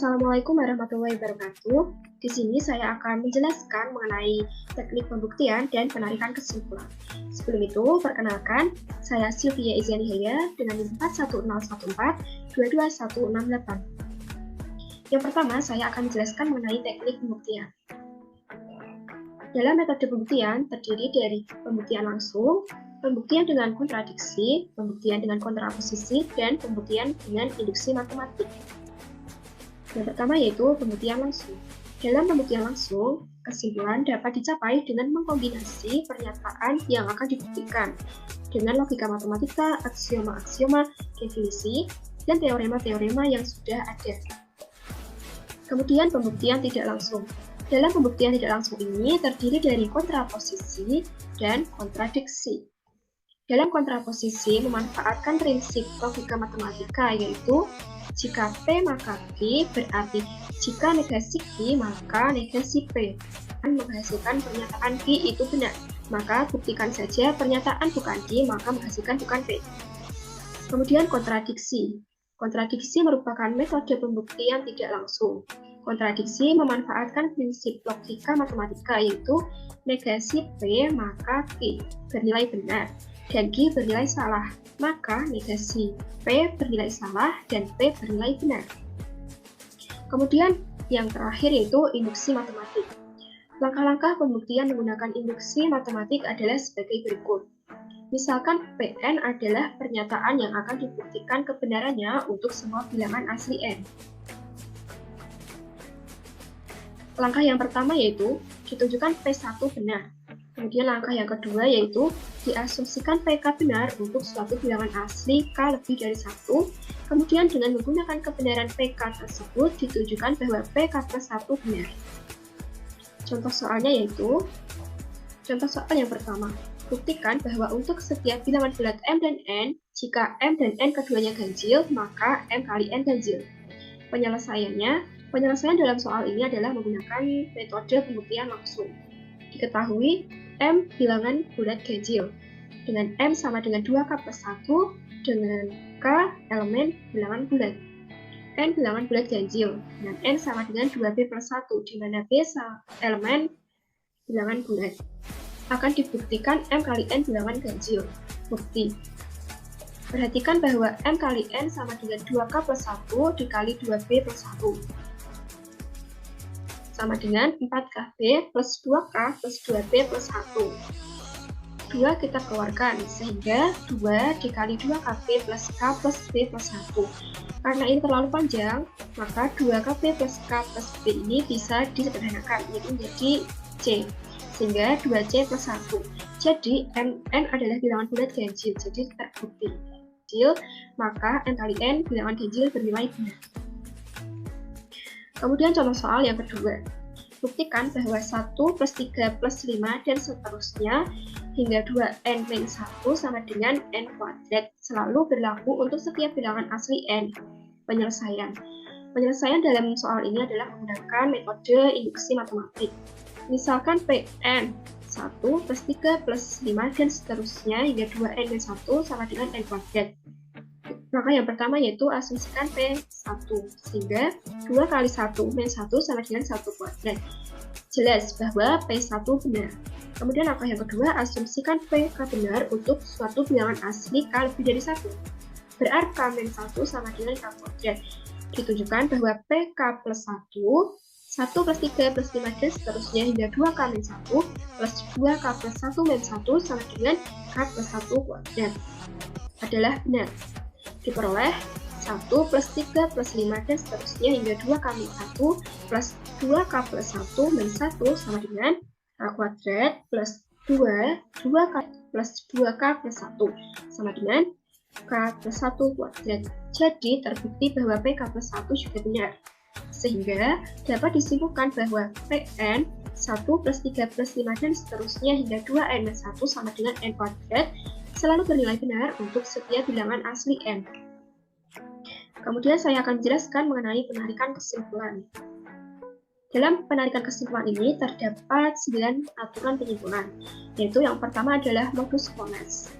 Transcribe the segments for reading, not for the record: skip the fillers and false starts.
Assalamualaikum warahmatullahi wabarakatuh. Di sini saya akan menjelaskan mengenai teknik pembuktian dan penarikan kesimpulan. Sebelum itu, perkenalkan, saya Sylvia Izianihaya dengan NIM 41014-22168. Yang pertama, saya akan menjelaskan mengenai teknik pembuktian. Dalam metode pembuktian terdiri dari pembuktian langsung, pembuktian dengan kontradiksi, pembuktian dengan kontraposisi, dan pembuktian dengan induksi matematik. Yang pertama yaitu pembuktian langsung. Dalam pembuktian langsung, kesimpulan dapat dicapai dengan mengkombinasi pernyataan yang akan dibuktikan dengan logika matematika, aksioma-aksioma, definisi, dan teorema-teorema yang sudah ada. Kemudian pembuktian tidak langsung. Dalam pembuktian tidak langsung ini terdiri dari kontraposisi dan kontradiksi. Dalam kontraposisi memanfaatkan prinsip logika matematika yaitu jika P maka Q, berarti jika negasi Q maka negasi P. Dan menghasilkan pernyataan Q itu benar, maka buktikan saja pernyataan bukan Q maka menghasilkan bukan P. Kemudian kontradiksi. Kontradiksi merupakan metode pembuktian tidak langsung. Kontradiksi memanfaatkan prinsip logika matematika yaitu negasi P maka Q bernilai benar dan Q bernilai salah, maka negasi P bernilai salah dan P bernilai benar. Kemudian yang terakhir yaitu induksi matematik. Langkah-langkah pembuktian menggunakan induksi matematik adalah sebagai berikut. Misalkan Pn adalah pernyataan yang akan dibuktikan kebenarannya untuk semua bilangan asli n. Langkah yang pertama yaitu ditunjukkan P1 benar. Kemudian langkah yang kedua yaitu diasumsikan PK benar untuk suatu bilangan asli K lebih dari 1. Kemudian dengan menggunakan kebenaran PK tersebut ditunjukkan bahwa PK plus 1 benar. Contoh soalnya yaitu, contoh soal yang pertama, buktikan bahwa untuk setiap bilangan bulat M dan N, jika M dan N keduanya ganjil, maka M kali N ganjil. Penyelesaian dalam soal ini adalah menggunakan metode pembuktian langsung. Diketahui M bilangan bulat ganjil, dengan M sama dengan 2K plus 1, dengan K elemen bilangan bulat. N bilangan bulat ganjil, dengan N sama dengan 2B plus 1, di mana B elemen bilangan bulat. Akan dibuktikan M kali N bilangan ganjil. Bukti. Perhatikan bahwa M kali N sama dengan 2K plus 1 dikali 2B plus 1. Sama dengan 4KB plus 2K plus 2B plus 1. 2 kita keluarkan, sehingga 2 dikali 2KB plus K plus B plus 1. Karena ini terlalu panjang, maka 2KB plus K plus B ini bisa disederhanakan, yaitu menjadi C. Sehingga 2C plus 1. Jadi, N adalah bilangan bulat ganjil, jadi terbukti ganjil, maka N kali N bilangan ganjil bernilai benar. Kemudian contoh soal yang kedua. Buktikan bahwa 1 plus 3 plus 5 dan seterusnya hingga 2N min 1 sama dengan N kuadrat selalu berlaku untuk setiap bilangan asli N. Penyelesaian. Penyelesaian dalam soal ini adalah menggunakan metode induksi matematik. Misalkan Pn 1 plus 3 plus 5 dan seterusnya hingga 2N min 1 sama dengan N kuadrat. Maka yang pertama yaitu asumsikan P1, sehingga 2 kali 1 min 1 sama dengan 1 kuadrat. Jelas bahwa P1 benar. Kemudian langkah yang kedua, asumsikan PK benar untuk suatu bilangan asli K lebih dari 1. Berarti K min 1 sama dengan K kuadrat. Ditunjukkan bahwa PK plus 1, 1 plus 3 plus 5 dan seterusnya hingga 2K min 1 plus 2K plus 1 min 1 sama dengan K plus 1 kuadrat adalah benar. Diperoleh 1 plus 3 plus 5 dan seterusnya hingga 2K min 1 plus 2K plus 1 min 1 sama dengan K kuadrat plus 2K plus 2K plus 1 sama dengan K plus 1 kuadrat. Jadi terbukti bahwa PK plus 1 juga benar. Sehingga dapat disimpulkan bahwa Pn 1 plus 3 plus 5 dan seterusnya hingga 2N min 1 sama dengan N kuadrat selalu bernilai benar untuk setiap bilangan asli N. Kemudian saya akan menjelaskan mengenai penarikan kesimpulan. Dalam penarikan kesimpulan ini terdapat 9 aturan penyimpulan, yaitu yang pertama adalah modus ponens.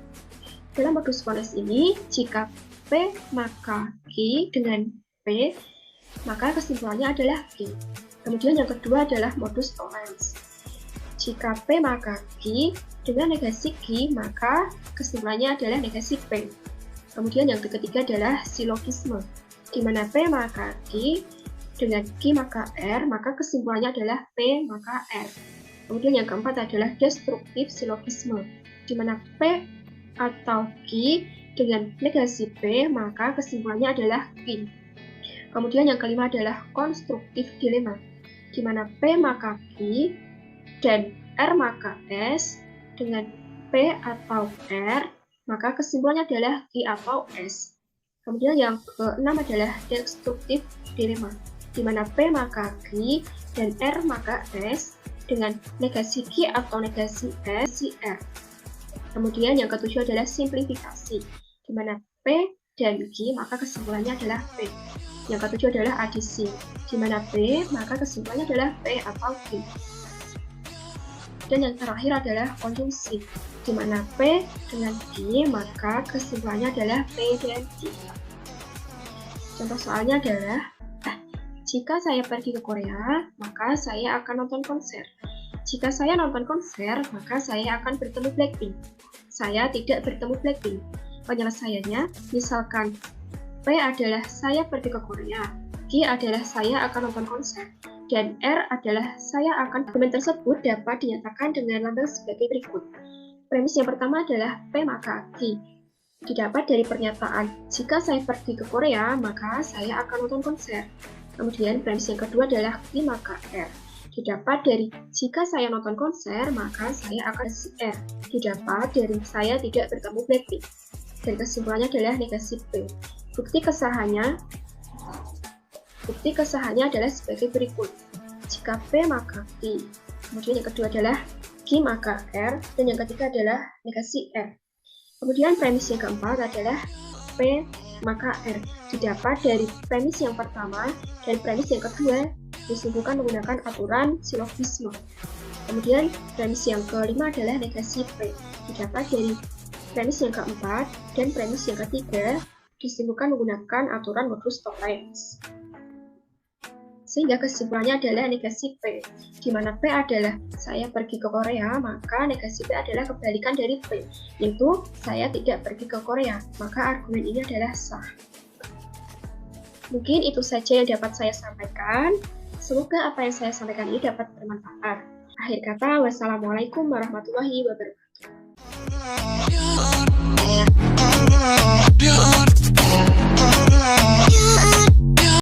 Dalam modus ponens ini, jika P maka Q dengan P maka kesimpulannya adalah G. Kemudian yang kedua adalah modus tollens. Jika P maka Q, dengan negasi Q maka kesimpulannya adalah negasi P. Kemudian yang ketiga adalah silogisme, di mana P maka Q, dengan Q maka R, maka kesimpulannya adalah P maka R. Kemudian yang keempat adalah destruktif silogisme, di mana P atau Q dengan negasi P, maka kesimpulannya adalah Q. Kemudian yang kelima adalah konstruktif dilema, di mana P maka Q dan R maka S, dengan P atau R, maka kesimpulannya adalah Q atau S. Kemudian yang keenam adalah destruktif dilema, di mana P maka Q dan R maka S, dengan negasi Q atau negasi S, R. Kemudian yang ketujuh adalah simplifikasi, di mana P dan Q maka kesimpulannya adalah P. Yang ketujuh adalah adisi, di mana P maka kesimpulannya adalah P atau Q. Dan yang terakhir adalah konjungsi, di mana P dengan Q maka kesimpulannya adalah P dan Q. Contoh soalnya adalah, jika saya pergi ke Korea, maka saya akan nonton konser. Jika saya nonton konser, maka saya akan bertemu Blackpink. Saya tidak bertemu Blackpink. Penyelesaiannya, misalkan P adalah saya pergi ke Korea, Q adalah saya akan nonton konser, dan R adalah saya akan. Argumen tersebut dapat dinyatakan dengan lambang sebagai berikut. Premis yang pertama adalah P maka Q. Didapat dari pernyataan, jika saya pergi ke Korea, maka saya akan nonton konser. Kemudian premis yang kedua adalah Q maka R. Didapat dari, jika saya nonton konser, maka saya akan R. Didapat dari, saya tidak bertemu Blackpink. Dan kesimpulannya adalah negasi P. Bukti kesahannya adalah sebagai berikut. Jika P maka Q, kemudian yang kedua adalah Q maka R, dan yang ketiga adalah negasi R. Kemudian premis yang keempat adalah P maka R. Didapat dari premis yang pertama dan premis yang kedua disimpulkan menggunakan aturan silogisme. Kemudian premis yang kelima adalah negasi P. Didapat dari premis yang keempat dan premis yang ketiga disimpulkan menggunakan aturan modus tollens. Sehingga kesimpulannya adalah negasi P, di mana P adalah saya pergi ke Korea, maka negasi P adalah kebalikan dari P, yaitu saya tidak pergi ke Korea, maka argumen ini adalah sah. Mungkin itu saja yang dapat saya sampaikan. Semoga apa yang saya sampaikan ini dapat bermanfaat. Akhir kata, wassalamualaikum warahmatullahi wabarakatuh.